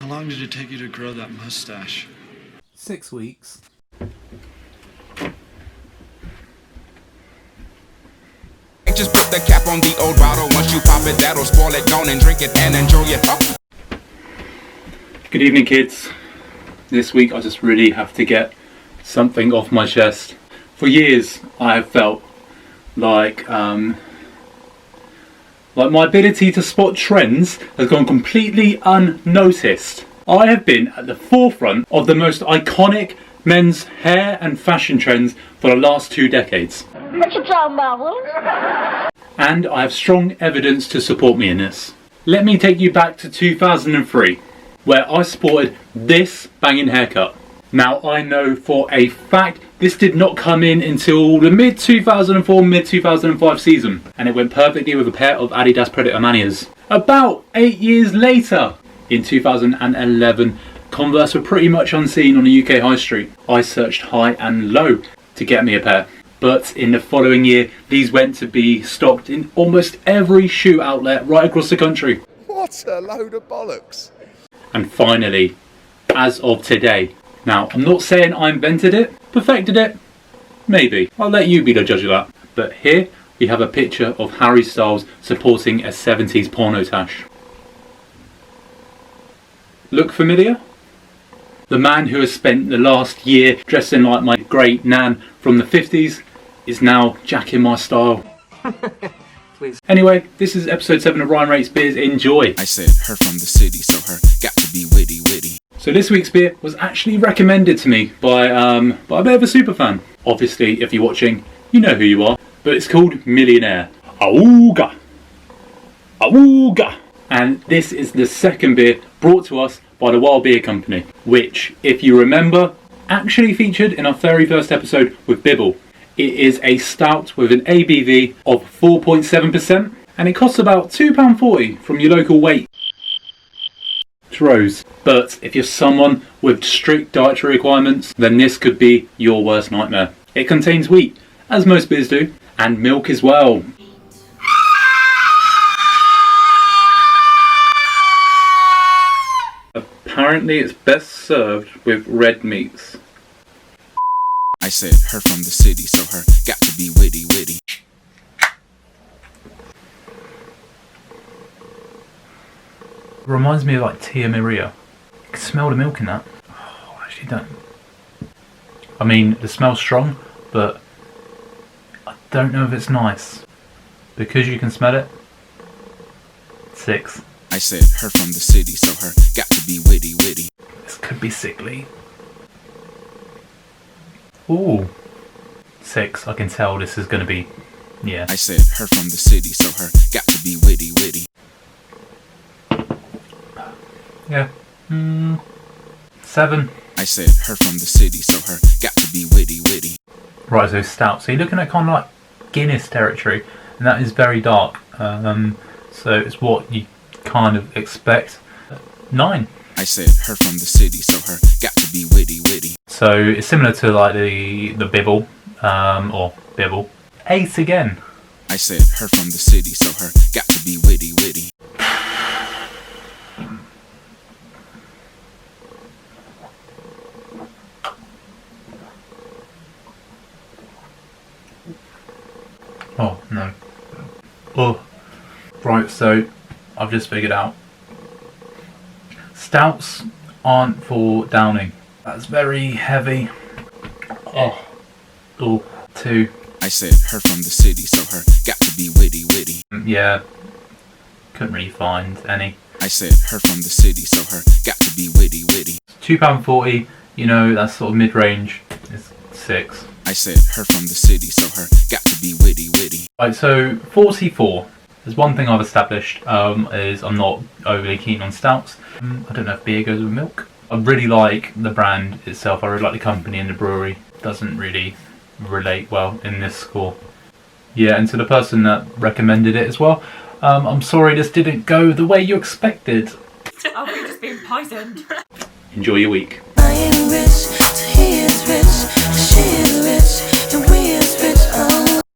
long did it take you to grow that mustache? 6 weeks. Just put the cap on the old bottle. Once you pop it, that'll spoil it. Go and drink it and enjoy it. Oh. Good evening, kids. This week I just really have to get something off my chest. For years I have felt like my ability to spot trends has gone completely unnoticed. I have been at the forefront of the most iconic men's hair and fashion trends for the last 2 decades. What you talking about, Will? And I have strong evidence to support me in this. Let me take you back to 2003, where I sported this banging haircut. Now I know for a fact this did not come in until the mid-2004, mid-2005 season, and it went perfectly with a pair of Adidas Predator Manias. About 8 years later, in 2011, Converse were pretty much unseen on the UK high street. I searched high and low to get me a pair. But in the following year, these went to be stocked in almost every shoe outlet right across the country. What a load of bollocks. And finally, as of today, now I'm not saying I invented it, perfected it, maybe. I'll let you be the judge of that. But here we have a picture of Harry Styles supporting a 70s porno tash. Look familiar? The man who has spent the last year dressing like my great nan from the 50s is now jacking my style. Please. Anyway, this is episode 7 of Ryan Rates Beers. Enjoy. I said her from the city, so her got to be witty, witty. So this week's beer was actually recommended to me by a bit of a super fan. Obviously, if you're watching, you know who you are. But it's called Millionaire. Auga! Auga! And this is the second beer brought to us by the Wild Beer Company, which, if you remember, actually featured in our very first episode with Bibble. It is a stout with an ABV of 4.7%, and it costs about £2.40 from your local Waitrose. But if you're someone with strict dietary requirements, then this could be your worst nightmare. It contains wheat, as most beers do, and milk as well. Apparently it's best served with red meats. I said her from the city, so her got to be witty, witty. Reminds me of like Tia Maria. You can smell the milk in that. Oh, I actually don't. I mean, the smell's strong, but I don't know if it's nice. Because you can smell it. 6. I said her from the city, so her got to be witty, witty. This could be sickly. Ooh. 6. I can tell this is going to be, yeah. I said her from the city, so her got to be witty, witty. Yeah. 7. I said her from the city, so her got to be witty, witty. Right, so stout. So you're looking at kind of like Guinness territory, and that is very dark. So it's what you kind of expect. 9. I said her from the city, so her got to be witty, witty. So it's similar to like the Bibble, or Bibble. 8 again. I said her from the city, so her got to be witty, witty. Oh no. Oh. Right, so I've just figured out. Stouts aren't for downing. That's very heavy. Oh. Oh. 2. I said her from the city, so her got to be witty, witty. Yeah. Couldn't really find any. I said her from the city, so her got to be witty, witty. £2.40, you know, that's sort of mid-range. It's 6. I said her from the city, so her got to be witty, witty. Right, so 44. There's one thing I've established, is I'm not overly keen on stouts. I don't know if beer goes with milk. I really like the brand itself. I really like the company and the brewery. Doesn't really relate well in this score. Yeah, and to the person that recommended it as well, I'm sorry this didn't go the way you expected. Oh, we've just been poisoned. Enjoy your week. I am rich, he is rich, she is rich, and we is rich.